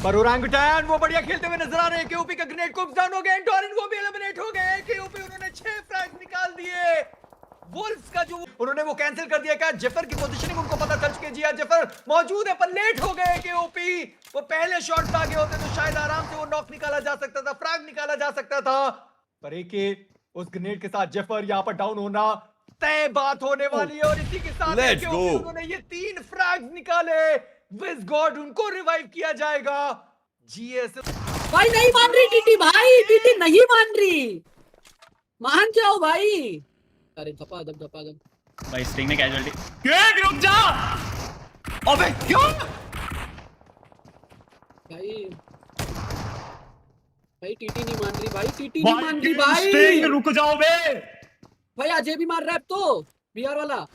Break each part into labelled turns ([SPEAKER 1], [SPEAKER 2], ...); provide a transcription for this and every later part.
[SPEAKER 1] पर ओरंगुटैन वो बढ़िया खेलते हुए नजर आ रहे हैं। केओपी का ग्रेनेड कुक्स डाउन हो गए, टॉरिन वो भी एलिमिनेट हो गए। केओपी उन्होंने 6 फ्रैग्स निकाल दिए। वुल्फ्स का जो उन्होंने वो कैंसिल कर दिया। क्या जेफर की पोजीशनिंग उनको पता चल चुकी है? जी हां, जेफर मौजूद है पर लेट हो गए। केओपी वो पहले शॉट पे आगे होते तो शायद आराम से वो नॉक निकाला जा सकता था, फ्रैग निकाला जा सकता था। पर एके उस ग्रेनेड के साथ जेफर यहां पर डाउन होना तय बात होने वाली है। और इसी के साथ केओपी उन्होंने ये 3 फ्रैग्स निकाले। विज गॉड उनको रिवाइव किया जाएगा। जीएस
[SPEAKER 2] भाई नहीं मान रही टीटी, भाई टीटी नहीं मान रही, मान जाओ भाई। अरे धपा दम
[SPEAKER 3] भाई स्टिंग ने कैजुअलिटी केक रुक जा। अबे क्या
[SPEAKER 2] भाई, भाई टीटी नहीं मान रही, भाई टीटी नहीं मान रही भाई।
[SPEAKER 3] स्टिंग रुक जाओ बे।
[SPEAKER 2] भाई अजय भी मार रहा है अब तो, बिहार वाला।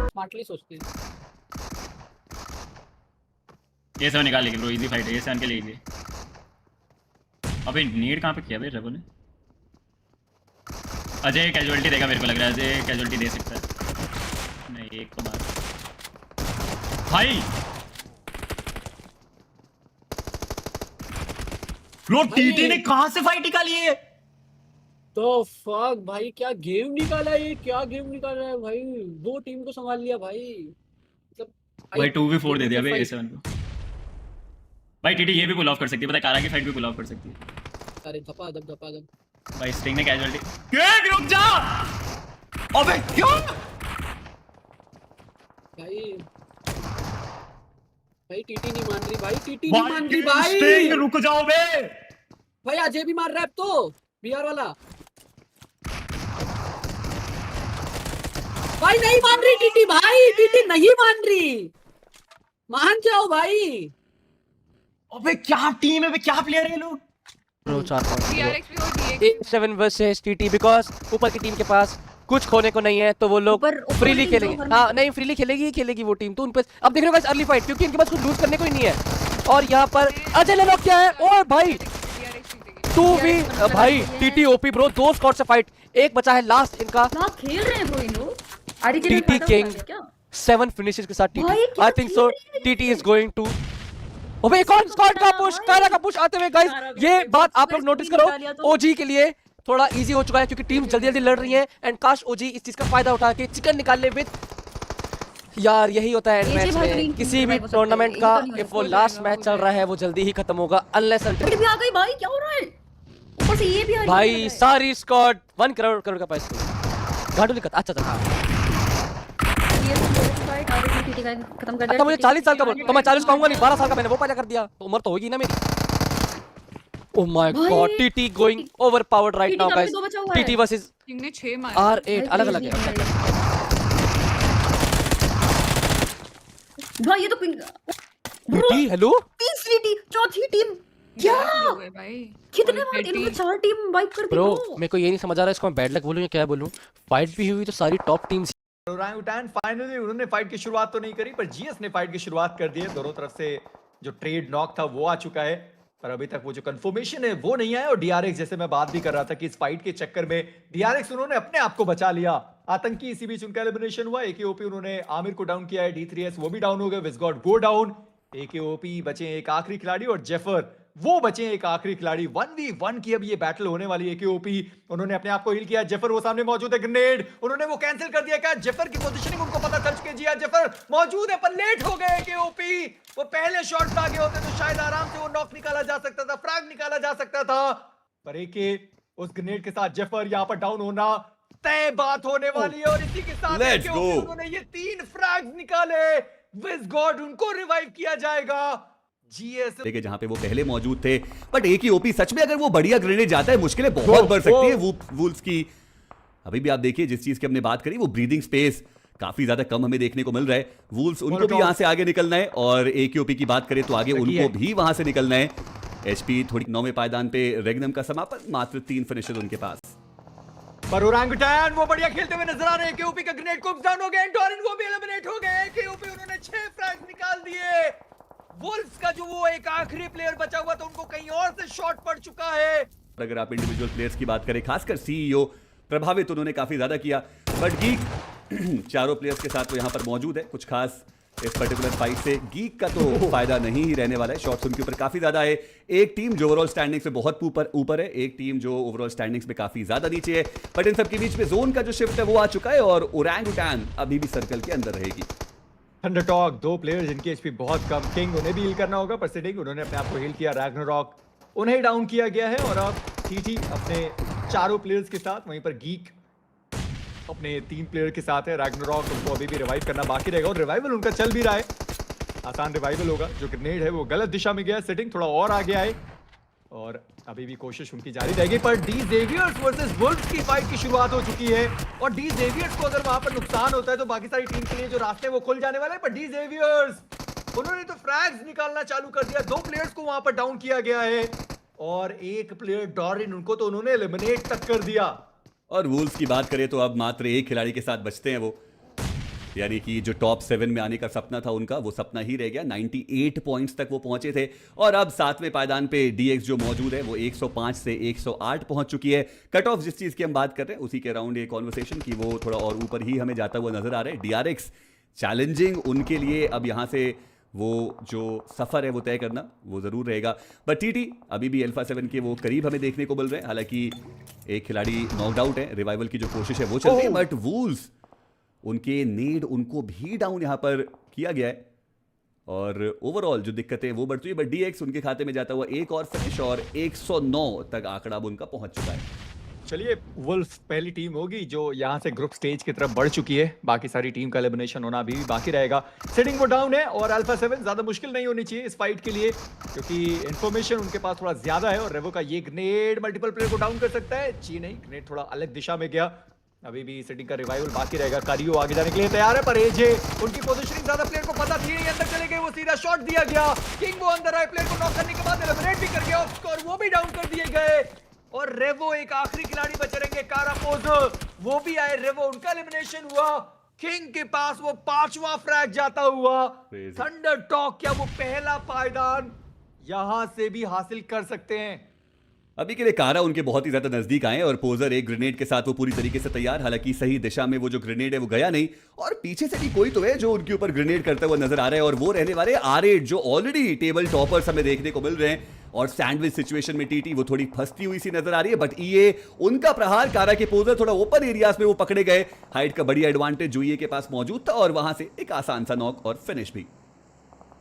[SPEAKER 2] स्मार्टली सोचते हैं।
[SPEAKER 3] ये सब निकाल लेंगे ब्रो, इजी फाइट है ये सन के लिए इजी। अबे नीड कहां पे किया बे रेबो ने? अजय कैजुअलिटी देगा मेरे को लग रहा है, अजय कैजुअलिटी दे सकता है। नहीं एक तो मार भाई। ब्रो टीटी ने कहां से फाइट निकाली है?
[SPEAKER 2] तो फक भाई, क्या गेम निकाला है, क्या गेम निकाला है भाई। 2 टीम को संभाल लिया भाई, मतलब
[SPEAKER 3] भाई 2v4 दे दिया बे A7 को। भाई टीटी ये भी पुल ऑफ कर सकती है, पता है कारा की फाइट भी पुल ऑफ कर सकती है।
[SPEAKER 2] अरे धपा दम।
[SPEAKER 3] भाई स्टिंग ने कैजुअलिटी केक रुक जा। अबे क्या
[SPEAKER 2] भाई, भाई टीटी नहीं मान रही, भाई टीटी नहीं मान रही भाई।
[SPEAKER 3] स्टिंग रुक जाओ बे।
[SPEAKER 2] भाई अजय भी मार रहा है अब तो, बिहार वाला। भाई नहीं मान रही टीटी, भाई टीटी नहीं मान रही, मान जाओ भाई।
[SPEAKER 3] अबे क्या टीम है बे, क्या प्लेयर है ये लोग?
[SPEAKER 4] ब्रो 7 वर्सेस टीटी, बिकॉज ऊपर की टीम के पास कुछ खोने को नहीं है तो वो लोग फ्रीली खेलेंगे। हाँ नहीं, फ्रीली खेलेगी वो टीम। तो उन पे अब देख रहे हो गाइस अर्ली फाइट, क्योंकि इनके पास कुछ लूज करने को ही नहीं है। और यहाँ पर अजय ले लो क्या है। ओए भाई 2v भाई टीटी ओपी ब्रो, 2 स्क्वाड से फाइट, एक बचा है लास्ट इनका।
[SPEAKER 5] क्या खेल रहे हैं ब्रो ये लोग?
[SPEAKER 4] टीटी किंग 7 फिनिशेस के साथ TT, I think so TT is going to. ओबे कौन स्क्वाड का पुश, कारा का पुश आते हुए गाइस। ये बात आप लोग नोटिस करो, ओजी के लिए थोड़ा इजी हो चुका है क्योंकि टीम जल्दी जल्दी लड़ रही है। एंड काश ओजी इस चीज का फायदा उठा के चिकन निकाल ले विद। यार यही होता है मैच में किसी भी टूर्नामेंट का, इफ वो लास्ट मैच चल रहा है वो जल्दी ही खत्म होगा अनलेस
[SPEAKER 5] भी आ गई भाई, क्या हो रहा है? ऊपर से ये भी आ रही है
[SPEAKER 4] भाई। सारी स्क्वाड 1 करोड़ का पैसा गाड़ू लिखा। अच्छा
[SPEAKER 5] खत्म कर
[SPEAKER 4] अच्छा, मुझे 40 साल का बोल तो मैं 40 कहूंगा नहीं, 12 साल का मैंने वो पहले कर दिया तो उम्र तो होगी ना मेरी। Oh my God, TT going overpowered right now guys. TT versus
[SPEAKER 6] इनने 6 मारे
[SPEAKER 4] R8 अलग है
[SPEAKER 5] भाई। ये तो
[SPEAKER 4] टीटी हेलो,
[SPEAKER 5] तीसरी टीम, चौथी टीम, क्या
[SPEAKER 6] भाई
[SPEAKER 5] कितने बार इन्होंने 4 टीम वाइप कर दी
[SPEAKER 4] ब्रो। मेरे को ये नहीं समझ आ रहा है इसको मैं बैड लक बोलूं या क्या बोलूं। फाइट भी हुई तो सारी टॉप टीम्स।
[SPEAKER 1] ओरंगुटैन फाइनली उन्होंने फाइट की शुरुआत तो नहीं करी पर जीएस ने फाइट की शुरुआत कर दी है। दोनों तरफ से जो ट्रेड नॉक था वो आ चुका है पर अभी तक वो जो कंफर्मेशन है वो नहीं आया। और डीआरएक्स, जैसे मैं बात भी कर रहा था कि इस फाइट के चक्कर में डीआरएक्स उन्होंने अपने आप को बचा लिया। आतंकी इसी बीच उनका एलिमिनेशन हुआ। एकेओपी उन्होंने आमिर को डाउन किया है, D3S वो भी डाउन हो गए, विजगॉड गो डाउन। एकेओपी बचे एक आखिरी खिलाड़ी और जेफर वो बचे एक आखिरी खिलाड़ी। 1v1 की अब ये बैटल होने वाली है। केओपी उन्होंने अपने आप को हील किया, जेफर वो सामने मौजूद है, ग्रेनेड उन्होंने वो कैंसिल कर दिया। क्या जेफर की पोजीशनिंग उनको पता चल चुकी है? जी हां, जेफर मौजूद है पर लेट हो गए। केओपी वो पहले शॉट पे आगे होते तो शायद आराम से वो नॉक निकाला जा सकता था, फ्रैग निकाला जा सकता था। पर एके उस ग्रेनेड के साथ जेफर यहां पर डाउन होना तय बात होने वाली है। और इसी के साथ उन्होंने ये 3 फ्रैग्स निकाले। विज गॉड उनको रिवाइव किया जाएगा। जीएस
[SPEAKER 7] देखिए जहां पे वो पहले मौजूद थे। बट एक ही ओपी सच में अगर वो बढ़िया ग्रेनेड जाता है मुश्किलें बहुत बढ़ सकती है वुल्फ्स की। अभी भी आप देखिए जिस चीज की हमने बात करी वो ब्रीदिंग स्पेस काफी ज्यादा कम हमें देखने को मिल रहा है। वुल्फ्स उनको भी यहां से आगे निकलना है और एकेओपी की बात करें तो आगे उनको भी वहां से निकलना है। एचपी थोड़ी 9वें पायदान पे, रेगनम का समापन, मात्र 3 फिनिशर उनके पास।
[SPEAKER 1] पर ओरंगुटैन वो बढ़िया खेलते हुए नजर आ रहे हैं। केओपी का ग्रेनेड कुक्स डाउन हो गए, टॉरिन वो भी एलिमिनेट हो गए। केओपी उन्होंने 6 फ्रैग्स निकाल दिए। वुल्फ्स का जो वो एक आखिरी प्लेयर बचा हुआ था उनको कहीं और से शॉट पड़ चुका है।
[SPEAKER 7] अगर आप इंडिविजुअल प्लेयर्स की बात करें, खासकर सीईओ प्रभावित उन्होंने काफी ज्यादा किया। बट गीक चारों प्लेयर्स के साथ वो यहाँ पर मौजूद है। कुछ खास इस पर्टिकुलर फाइट से गीक का तो फायदा नहीं ही रहने वाला है। शॉट्स उनके ऊपर काफी ज्यादा है। एक टीम जो ओवरऑल स्टैंडिंग्स में बहुत ऊपर है, एक टीम जो ओवरऑल स्टैंडिंग्स में काफी ज्यादा नीचे है। बट इन सबके बीच में जोन का जो शिफ्ट है वो आ चुका है और ओरंगुटान अभी भी सर्कल के अंदर रहेगी।
[SPEAKER 1] थंडरटॉक 2 प्लेयर जिनकी एचपी बहुत कम, किंग उन्हें भी हील करना होगा, पर सिटिंग उन्होंने अपने आप को हील किया, रैग्नारॉक उन्हें डाउन किया गया है और अब टीटी अपने चारों प्लेयर्स के साथ, वहीं पर गीक अपने 3 प्लेयर के साथ है। रैग्नारॉक उनको अभी भी रिवाइव करना बाकी रहेगा और रिवाइवल उनका चल भी रहा है। आसान रिवाइवल होगा। जो ग्रेनेड है वो गलत दिशा में गया, सिटिंग थोड़ा और आगे आए और अभी भी कोशिश उनकी जारी रहेगी। पर डी जेवियर्स वर्सेस वुल्व्स की फाइट की शुरुआत हो चुकी है और डी जेवियर्स को अगर वहां पर नुकसान होता है तो बाकी सारी टीम के लिए जो रास्ते वो खुल जाने वाले हैं। पर डी जेवियर्स उन्होंने तो फ्रैग्स निकालना चालू कर दिया। 2 प्लेयर्स को वहां पर डाउन किया गया है और एक प्लेयर डॉरिन, उनको तो उन्होंने एलिमिनेट तक कर दिया।
[SPEAKER 7] और वुल्व्स की बात करें तो अब मात्र एक खिलाड़ी के साथ बचते हैं वो, यानी कि जो टॉप 7 में आने का सपना था उनका, वो सपना ही रह गया। 98 पॉइंट्स तक वो पहुंचे थे और अब 7वें पायदान पे डीएक्स जो मौजूद है वो 105 से 108 पहुंच चुकी है। कट ऑफ जिस चीज की हम बात कर रहे हैं उसी के अराउंड ये कॉन्वर्सेशन की वो थोड़ा और ऊपर ही हमें जाता हुआ नजर आ रहा है। डीआरएक्स चैलेंजिंग उनके लिए अब यहां से वो जो सफर है वो तय करना वो जरूर रहेगा। बट टीटी अभी भी अल्फा 7 के वो करीब हमें देखने को मिल रहे हैं। हालांकि एक खिलाड़ी नॉकड आउट है, रिवाइवल की जो कोशिश है वो चल रही है। बट वुल्व्स उनके नीड उनको भी डाउन यहां पर किया गया है और ओवरऑल जो दिक्कतें वो बढ़ती है। बट डीएक्स उनके खाते में जाता हुआ एक और फिनिश और 109 तक आंकड़ा उनका पहुंच चुका है।
[SPEAKER 1] चलिए, वुल्व्स पहली टीम होगी जो यहां से ग्रुप स्टेज की तरफ बढ़ चुकी है। बाकी सारी टीम का एलिमिनेशन होना अभी भी बाकी रहेगा। सिटिंग वो डाउन है और अल्फा 7 ज्यादा मुश्किल नहीं होनी चाहिए इस फाइट के लिए, क्योंकि इंफॉर्मेशन उनके पास थोड़ा ज्यादा है और रेवो का ये ग्रेनेड मल्टीपल प्लेयर को डाउन कर सकता है। जी नहीं, ग्रेनेड थोड़ा अलग दिशा में गया। अभी भी सिटिंग का रिवाइवल बाकी रहेगा। कारियो आगे जाने के लिए तैयार है पर एजे उनकी पोजीशनिंग ज्यादा प्लेयर को पता थी नहीं, अंदर चले गए, वो सीधा शॉट दिया गया। किंग वो अंदर आए, प्लेयर को नॉक करने के बाद एलिमिनेट भी कर गया और वो भी डाउन कर दिए गए और रेवो एक आखिरी खिलाड़ी बचे रहेंगे। कारापोज वो भी आए, रेवो उनका एलिमिनेशन हुआ। किंग के पास वो 5वां फ्रैग जाता हुआ। थंडरटॉक क्या वो पहला पायदान यहां से भी हासिल कर सकते हैं?
[SPEAKER 7] अभी के लिए कारा उनके बहुत ही ज्यादा नजदीक आए और पोजर एक ग्रेनेड के साथ वो पूरी तरीके से तैयार। हालांकि सही दिशा में वो जो ग्रेनेड है वो गया नहीं और पीछे से भी कोई तो है जो उनके ऊपर ग्रेनेड करता हुआ नजर आ रहा है और वो रहने वाले R8 जो ऑलरेडी टेबल टॉपर्स हमें देखने को मिल रहे हैं। और सैंडविच सिचुएशन में टीटी वो थोड़ी फंसती हुई सी नजर आ रही है। बट ईए उनका प्रहार, कारा के पोजर थोड़ा ओपन एरियाज में वो पकड़े गए। हाइट का बड़ी एडवांटेज जो ईए के पास मौजूद था और वहां से एक आसान सा नॉक और फिनिश भी।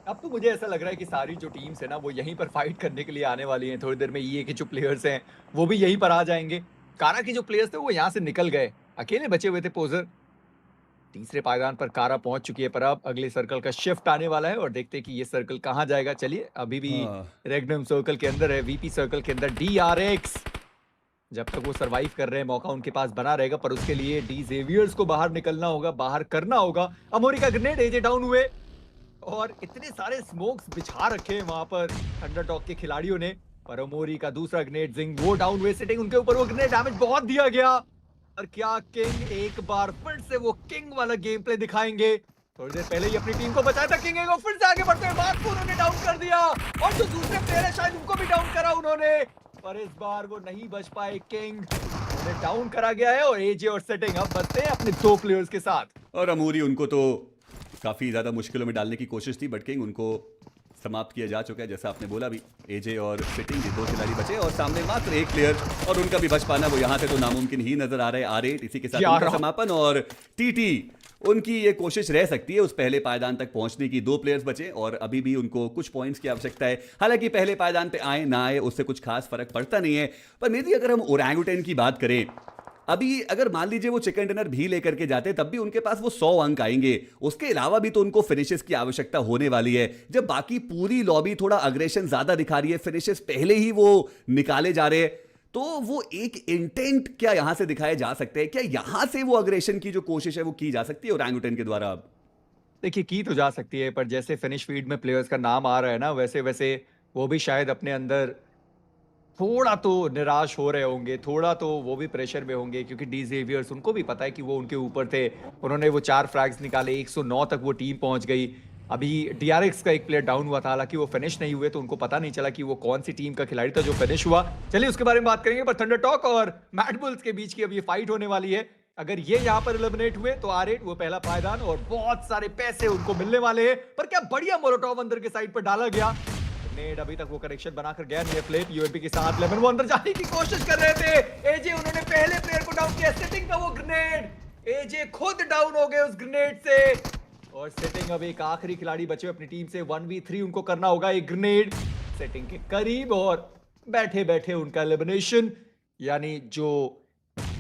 [SPEAKER 1] अब तो मुझे ऐसा लग रहा है कि सारी जो टीम्स है ना वो यहीं पर फाइट करने के लिए आने वाली हैं। थोड़ी देर में ईए के जो प्लेयर्स हैं वो भी यहीं पर आ जाएंगे। कारा के जो प्लेयर्स थे वो यहाँ से निकल गए, अकेले बचे हुए थे पोजर। तीसरे पायदान पर कारा पहुंच चुकी है पर अब अगले सर्कल का शिफ्ट आने वाला है और देखते हैं कि ये सर्कल कहां जाएगा। चलिए, अभी भी रेगनम सर्कल के अंदर है, वीपी सर्कल के अंदर डीआरएक्स। जब तक वो सरवाइव कर रहे हैं मौका उनके पास बना रहेगा, पर उसके लिए डी जेवियर्स को बाहर निकलना होगा, बाहर करना होगा। अमोरी का ग्रेनेड, एजे डाउन हुए और इतने सारे स्मोक्स बिछा रखे हैं वहां पर थंडरटॉक के खिलाड़ियों ने। पर अमोरी का दूसरा ग्रेनेड, जिंग वो डाउन हुए। सिटिंग उनके ऊपर वो ग्रेनेड डैमेज बहुत दिया गया। और क्या किंग एक बार फिर से वो किंग वाला गेम प्ले दिखाएंगे? थोड़ी देर पहले ही अपनी टीम को बचाया था किंग, को फिर से आगे बढ़ते हुए बात को उन्होंने डाउन कर दिया और जो दूसरे प्लेयर है शायद उनको भी डाउन करा उन्होंने, पर इस बार वो नहीं बच पाए। किंग उन्हें डाउन करा गया है और एजे और सिटिंग अब बचते हैं अपने 2 प्लेयर्स के साथ।
[SPEAKER 7] और अमोरी उनको तो काफी ज्यादा मुश्किलों में डालने की कोशिश थी बट किंग उनको समाप्त किया जा चुका है। जैसा आपने बोला भी, एजे और सिटिंग ये 2 खिलाड़ी बचे और सामने मात्र एक प्लेयर और उनका भी बच पाना वो यहाँ से तो नामुमकिन ही नजर आ रहा है। R8 इसी के साथ उनका समापन और टीटी उनकी ये कोशिश रह सकती है उस पहले पायदान तक पहुंचने की। 2 प्लेयर्स बचे और अभी भी उनको कुछ पॉइंट्स की आवश्यकता है। हालांकि पहले पायदान पे आए ना आए उससे कुछ खास फर्क पड़ता नहीं है। पर मेरी अगर हम ओरंगुटान की बात करें, अभी अगर मान लीजिए वो चिकन डिनर भी लेकर के जाते तब भी उनके पास वो 100 अंक आएंगे। उसके अलावा भी तो उनको फिनिशेस की आवश्यकता होने वाली है। जब बाकी पूरी लॉबी थोड़ा अग्रेशन ज्यादा दिखा रही है, फिनिशेस पहले ही वो निकाले जा रहे हैं, तो वो एक इंटेंट क्या यहां से दिखाए जा सकते हैं? क्या यहां से वो अग्रेशन की जो कोशिश है वो की जा सकती है ओरंगुटान के द्वारा? अब
[SPEAKER 1] देखिए, की तो जा सकती है, पर जैसे फिनिश फीड में प्लेयर्स का नाम आ रहा है ना, वैसे वैसे वो भी शायद अपने अंदर थोड़ा तो निराश हो रहे होंगे, थोड़ा तो वो भी प्रेशर में होंगे, क्योंकि डी जेवियर्स उनको भी पता है कि वो उनके ऊपर थे। उन्होंने वो 4 फ्रैग्स निकाले, 109 तक वो टीम पहुंच गई। अभी DRX का एक प्लेयर डाउन हुआ था, हालांकि वो फिनिश नहीं हुए तो उनको पता नहीं चला कि वो कौन सी टीम का खिलाड़ी था जो फिनिश हुआ। चलिए उसके बारे में बात करेंगे, पर थंडर टॉक और मैड बुल्स के बीच की अभी फाइट होने वाली है। अगर ये यहाँ पर एलिमिनेट हुए तो R8 वो पहला पायदान और बहुत सारे पैसे उनको मिलने वाले हैं। पर क्या बढ़िया मोलोटॉव अंदर के साइड पर डाला गया। नेड अभी तक वो कनेक्शन बनाकर गया नहीं है। फ्लिप यूएमपी के साथ लेमन वो अंदर जाने की कोशिश कर रहे थे। एजे उन्होंने पहले प्लेयर को डाउन किया, सेटिंग का वो ग्रेनेड, एजे खुद डाउन हो गए उस ग्रेनेड से। और सेटिंग अब एक आखिरी खिलाड़ी बचे अपनी टीम से, 1v3 उनको करना होगा। एक ग्रेनेड सेटिंग के करीब और बैठे बैठे उनका एलिमिनेशन, यानी जो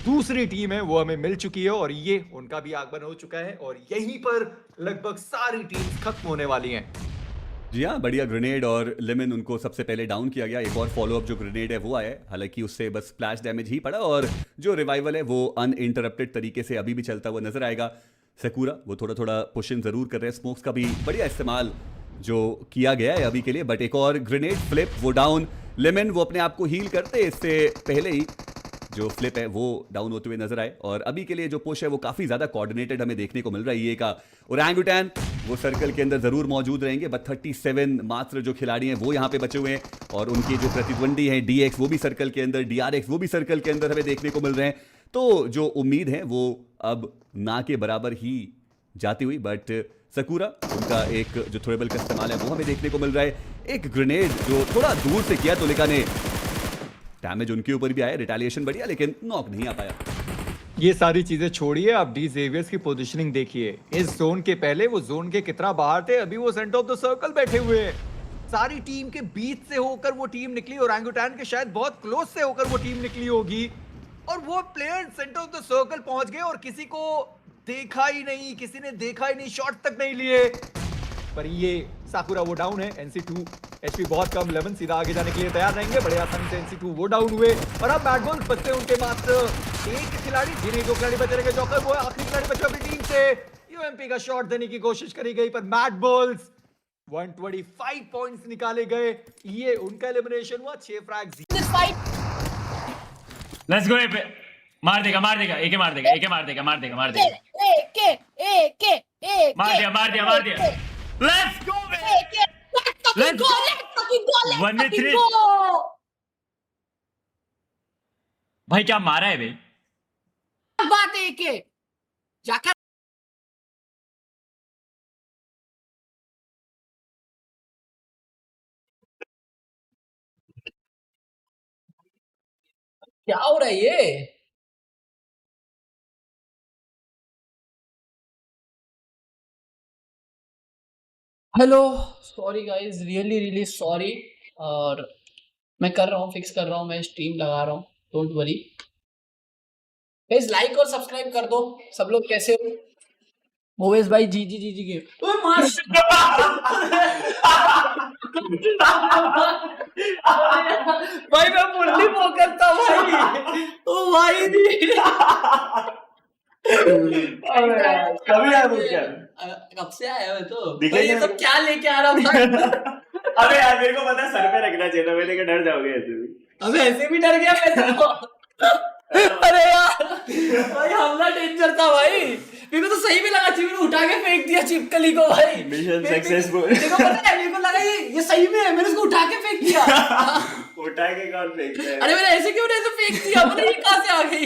[SPEAKER 1] दूसरी टीम है वो हमें मिल चुकी है और ये उनका भी आगमन हो चुका है और यहीं पर लगभग सारी टीम्स खत्म होने वाली हैं।
[SPEAKER 7] जी हाँ, बढ़िया ग्रेनेड और लेमन उनको सबसे पहले डाउन किया गया। एक और फॉलोअप जो ग्रेनेड है वो आया है, हालांकि उससे बस स्प्लैश डैमेज ही पड़ा और जो रिवाइवल है वो अनइंटरप्टेड तरीके से अभी भी चलता हुआ नजर आएगा। सकूरा वो थोड़ा थोड़ा पुश इन जरूर कर रहे हैं, स्मोक्स का भी बढ़िया इस्तेमाल जो किया गया है अभी के लिए। बट एक और ग्रेनेड, फ्लिप वो डाउन, लेमन वो अपने आप को हील करते इससे पहले ही जो फ्लिप है वो डाउन होते हुए नजर आए। और अभी के लिए जो पुश है वो काफी ज्यादा कोऑर्डिनेटेड हमें देखने को मिल रहा है ये का। ओरंगुटैन वो सर्कल के अंदर जरूर मौजूद रहेंगे, बट 37 मात्र जो खिलाड़ी हैं वो यहाँ पे बचे हुए हैं और उनके जो प्रतिद्वंदी हैं DX वो भी सर्कल के अंदर, DRX वो भी सर्कल के अंदर हमें देखने को मिल रहे हैं। तो जो उम्मीद है वो अब ना के बराबर ही जाती हुई, बट सकूरा उनका एक जो थ्रोएबल का इस्तेमाल है वो हमें देखने को मिल रहा है। एक ग्रेनेड जो थोड़ा दूर से किया तो लिका ने, डैमेज उनके ऊपर भी आया, रिटेलिएशन बढ़िया, लेकिन नॉक नहीं आ पाया।
[SPEAKER 1] ये सारी चीजें छोड़िए, आप डी जेवियर्स की पोजीशनिंग देखिए। इस जोन के पहले वो जोन के कितना बाहर थे, अभी वो सेंटर ऑफ द सर्कल बैठे हुए हैं। सारी टीम के बीच से होकर वो टीम निकली, ओरंगुटैन के शायद बहुत क्लोज से होकर वो टीम निकली होगी और वो player centre of the circle पहुंच गए और किसी को देखा ही नहीं, किसी ने देखा ही नहीं, शॉट तक नहीं लिए। पर ये साकुरा वो डाउन है, NC2 HP बहुत कम, 11 सीधा आगे जाने के लिए तैयार रहेंगे। बड़े आसानी से NC2 वो डाउन हुए और अब मैड बुल्स बचते उनके मात्र एक खिलाड़ी, जिन्हें जो खिलाड़ी बचे रहेंगे जॉकर वो आखिरी खिलाड़ी बचे अपनी टीम से। UMP का शॉट देने की कोशिश करी गई पर मैड बुल्स 125 पॉइंट्स निकाले गए। ये उनका एलिमिनेशन हुआ। 6 फ्रैग।
[SPEAKER 3] Let's go. मार देगा, मार देगा, एके मार देगा, एके मार देगा, मार देगा, मार देगा, मार दिया, मार दिया, मार दिया। Let's go let's go. 1v3 भाई क्या मारा है भाई।
[SPEAKER 2] बात है के जाकर क्या हो रहा है ये? Hello, sorry guys, really sorry. और मैं कर रहा हूँ, फिक्स कर रहा हूँ, मैं स्ट्रीम लगा रहा हूँ, डोंट वरी गाइस। लाइक और सब्सक्राइब कर दो सब लोग। कैसे हो मोवेश भाई? जी के ओए मार भाई मैं मुरली वो करता भाई। ओ भाई
[SPEAKER 3] कभी आया वो क्या?
[SPEAKER 2] कब से आया मैं तो
[SPEAKER 3] दिखे
[SPEAKER 2] भाई, ये
[SPEAKER 3] नहीं।
[SPEAKER 2] सब क्या लेके आ रहा हूँ?
[SPEAKER 3] अबे यार मेरे को पता सर पे रखना चाहिए था, मैंने कहा डर जाओगे ऐसे भी।
[SPEAKER 2] अबे ऐसे भी डर गया मैं तो। अरे यार भाई हमला डेंजर था भाई, मेरे को तो सही में लगा चिप उठा के फेंक दिया चिपकली को भाई।
[SPEAKER 3] Mission successful.
[SPEAKER 2] मेरे को पता है, मेरे को लगा ये सही में है, मैंने उसको उठा के फेंक दिया।
[SPEAKER 3] उठा के कौन फेंकता है?
[SPEAKER 2] अरे मैंने ऐसे क्यों नहीं ऐसे फेंक दिया, पता नहीं ये कहाँ से आ गई।